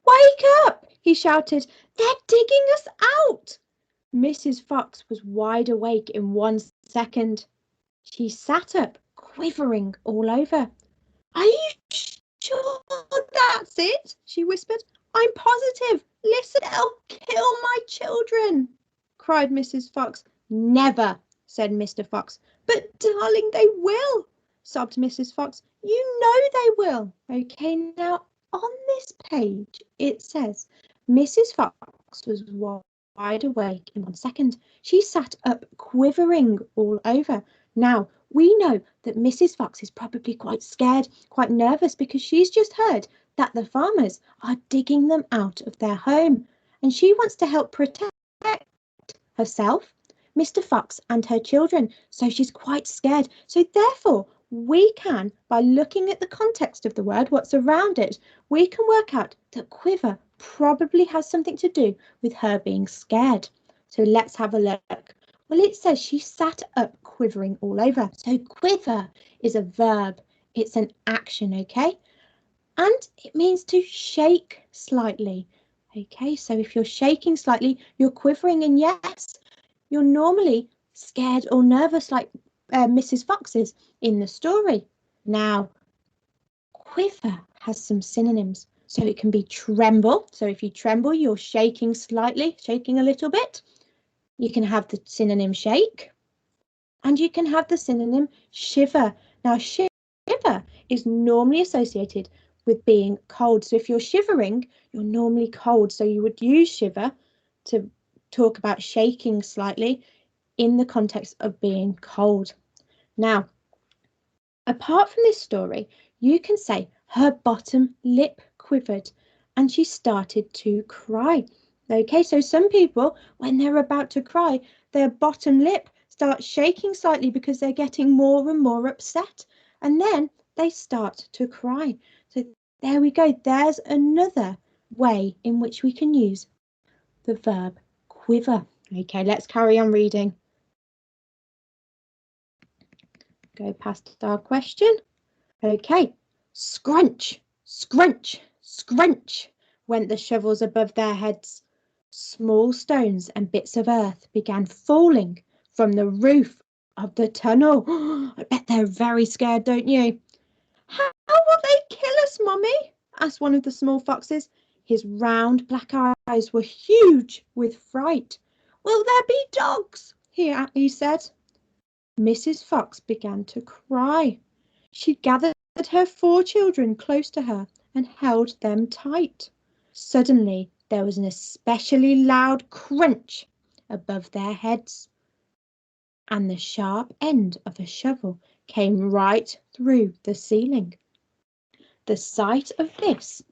Wake up, he shouted. They're digging us out. Mrs. Fox was wide awake in 1 second. She sat up, quivering all over. Are you sure that's it? She whispered. I'm positive. Listen, they'll kill my children, cried Mrs. Fox. Never, said Mr. Fox. But darling, they will, sobbed Mrs. Fox. You know they will. Okay, now on this page it says Mrs. Fox was wide awake in 1 second. She sat up, quivering all over. Now, we know that Mrs. Fox is probably quite scared, quite nervous, because she's just heard that the farmers are digging them out of their home, and she wants to help protect herself, Mr. Fox, and her children. So she's quite scared. So therefore, we can, by looking at the context of the word, what's around it, we can work out that quiver probably has something to do with her being scared. So let's have a look. Well, it says she sat up, quivering all over. So quiver is a verb. It's an action, okay? And it means to shake slightly. Okay, so if you're shaking slightly, you're quivering, and yes, you're normally scared or nervous like Mrs. Fox is in the story. Now, quiver has some synonyms. So it can be tremble. So if you tremble, you're shaking slightly, shaking a little bit. You can have the synonym shake, and you can have the synonym shiver. Now, shiver is normally associated with being cold. So if you're shivering, you're normally cold. So you would use shiver to talk about shaking slightly in the context of being cold. Now, apart from this story, you can say her bottom lip quivered and she started to cry. Okay, so some people, when they're about to cry, their bottom lip starts shaking slightly because they're getting more and more upset, and then they start to cry. So there we go. There's another way in which we can use the verb quiver. Okay, let's carry on reading. Go past our question. Okay, scrunch, scrunch, scrunch went the shovels above their heads. Small stones and bits of earth began falling from the roof of the tunnel. I bet they're very scared, don't you? How will they kill us, Mummy? Asked one of the small foxes. His round black eyes were huge with fright. Will there be dogs? He said. Mrs. Fox began to cry. She gathered her 4 children close to her and held them tight. Suddenly, there was an especially loud crunch above their heads, and the sharp end of a shovel came right through the ceiling. The sight of this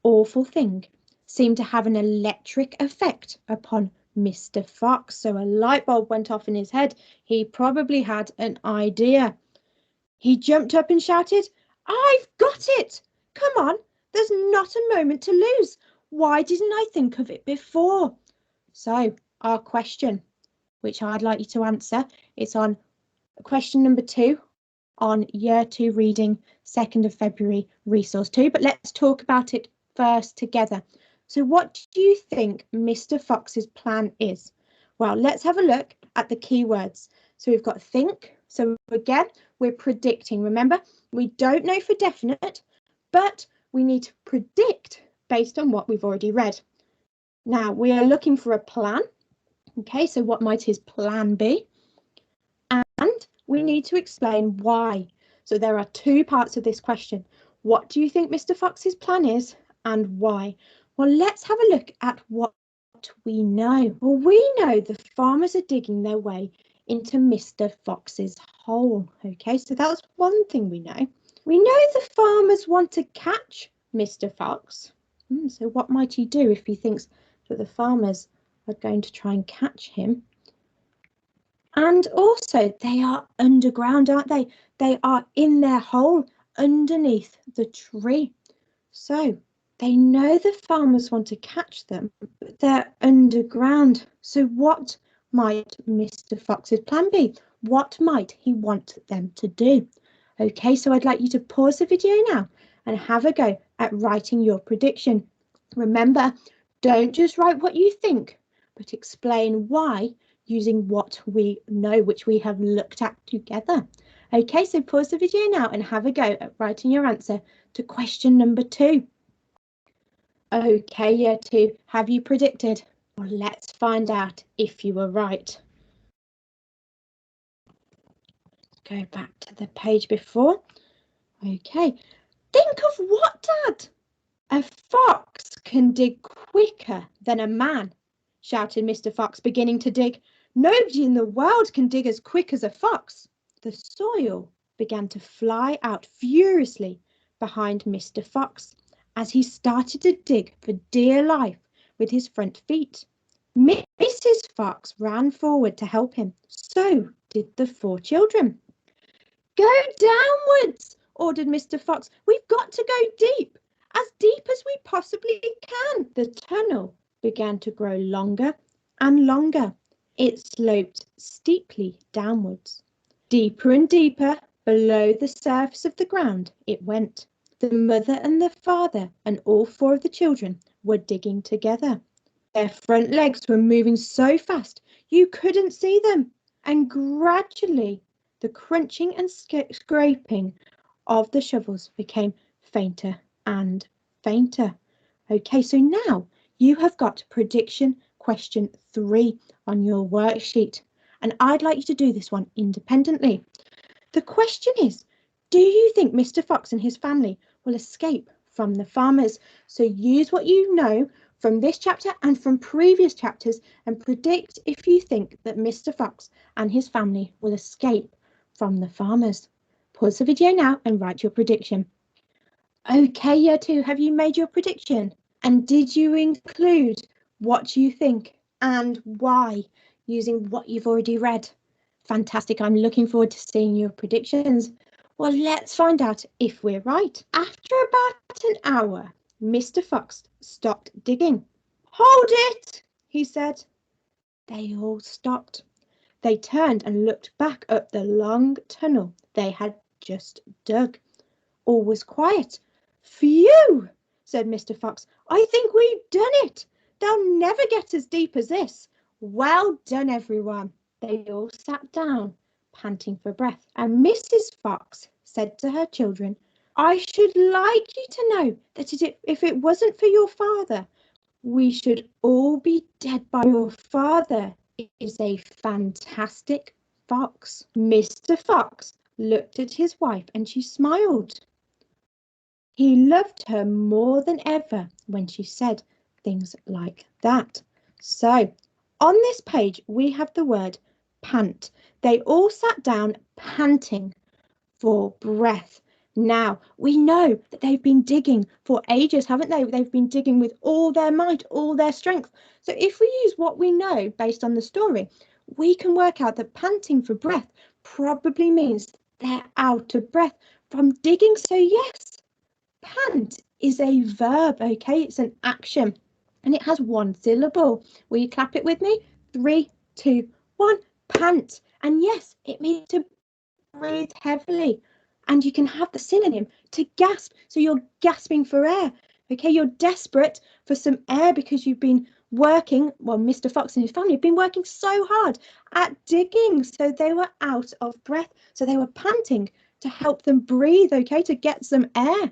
awful thing seemed to have an electric effect upon Mr. Fox. So a light bulb went off in his head. He probably had an idea. He jumped up and shouted, I've got it! Come on, there's not a moment to lose. Why didn't I think of it before? So our question, which I'd like you to answer, it's on question number 2 on Year 2 Reading, 2nd of February, Resource 2. But let's talk about it first together. So what do you think Mr. Fox's plan is? Well, let's have a look at the keywords. So we've got think. So again, we're predicting. Remember, we don't know for definite, but we need to predict based on what we've already read. Now, we are looking for a plan. Okay, so what might his plan be? And we need to explain why. So there are 2 parts of this question. What do you think Mr. Fox's plan is and why? Well, let's have a look at what we know. Well, we know the farmers are digging their way into Mr. Fox's hole. Okay, so that's one thing we know. We know the farmers want to catch Mr. Fox. So what might he do if he thinks that the farmers are going to try and catch him? And also, they are underground, aren't they? They are in their hole underneath the tree. So they know the farmers want to catch them, but they're underground. So what might Mr. Fox's plan be? What might he want them to do? Okay, so I'd like you to pause the video now and have a go at writing your prediction. Remember, don't just write what you think, but explain why using what we know, which we have looked at together. Okay, so pause the video now and have a go at writing your answer to question number 2. Okay, year 2, have you predicted? Well, let's find out if you were right. Go back to the page before. Okay, think of what, Dad? A fox can dig quicker than a man, shouted Mr. Fox, beginning to dig. Nobody in the world can dig as quick as a fox. The soil began to fly out furiously behind Mr. Fox as he started to dig for dear life with his front feet. Mrs. Fox ran forward to help him. So did the 4 children. Go downwards, ordered Mr. Fox. We've got to go deep as we possibly can. The tunnel began to grow longer and longer. It sloped steeply downwards. Deeper and deeper below the surface of the ground it went. The mother and the father and all 4 of the children were digging together. Their front legs were moving so fast you couldn't see them, and gradually the crunching and scraping of the shovels became fainter and fainter. Okay, so now you have got prediction question 3 on your worksheet, and I'd like you to do this one independently. The question is, do you think Mr. Fox and his family will escape from the farmers? So use what you know from this chapter and from previous chapters and predict if you think that Mr. Fox and his family will escape from the farmers. Pause the video now and write your prediction. Okay, year 2, have you made your prediction? And did you include what you think and why using what you've already read? Fantastic, I'm looking forward to seeing your predictions. Well, let's find out if we're right. After about an hour, Mr. Fox stopped digging. Hold it, he said. They all stopped. They turned and looked back up the long tunnel they had just dug. All was quiet. Phew, said Mr. Fox. I think we've done it. They'll never get as deep as this. Well done, everyone. They all sat down, panting for breath, and Mrs. Fox said to her children, I should like you to know that if it wasn't for your father, we should all be dead by your father is a fantastic fox. Mr. Fox looked at his wife and she smiled. He loved her more than ever when she said things like that. So on this page, we have the word pant. They all sat down panting for breath. Now, we know that they've been digging for ages, haven't they? They've been digging with all their might, all their strength. So if we use what we know based on the story, we can work out that panting for breath probably means they're out of breath from digging. So yes, pant is a verb, okay? It's an action and it has 1 syllable. Will you clap it with me? 3, 2, 1, pant. And yes, it means to breathe heavily. And you can have the synonym to gasp. So you're gasping for air. Okay, you're desperate for some air because you've been working. Well, Mr. Fox and his family have been working so hard at digging. So they were out of breath. So they were panting to help them breathe, okay, to get some air.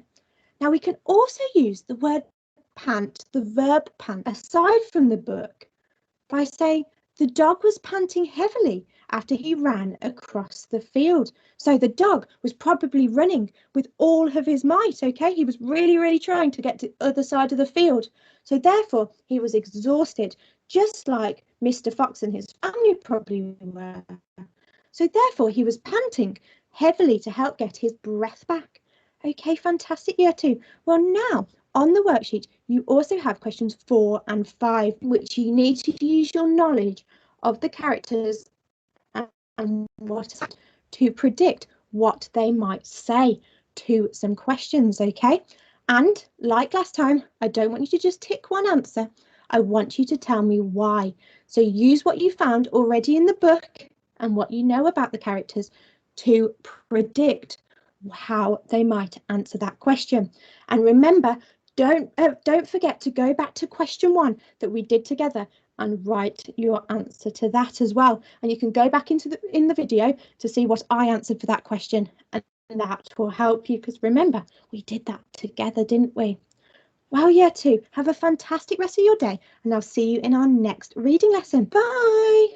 Now we can also use the word pant, the verb pant, aside from the book by saying the dog was panting heavily after he ran across the field. So the dog was probably running with all of his might, okay? He was really, really trying to get to the other side of the field. So therefore, he was exhausted, just like Mr. Fox and his family probably were. So therefore, he was panting heavily to help get his breath back. Okay, fantastic, year 2. Well, now on the worksheet, you also have questions 4 and 5, which you need to use your knowledge of the characters and what to predict what they might say to some questions, okay? And like last time, I don't want you to just tick one answer. I want you to tell me why. So use what you found already in the book and what you know about the characters to predict how they might answer that question. And remember, don't forget to go back to question 1 that we did together and write your answer to that as well. And you can go back in the video to see what I answered for that question, and that will help you, because remember, we did that together, didn't we? Well, Year 2, have a fantastic rest of your day, and I'll see you in our next reading lesson. Bye.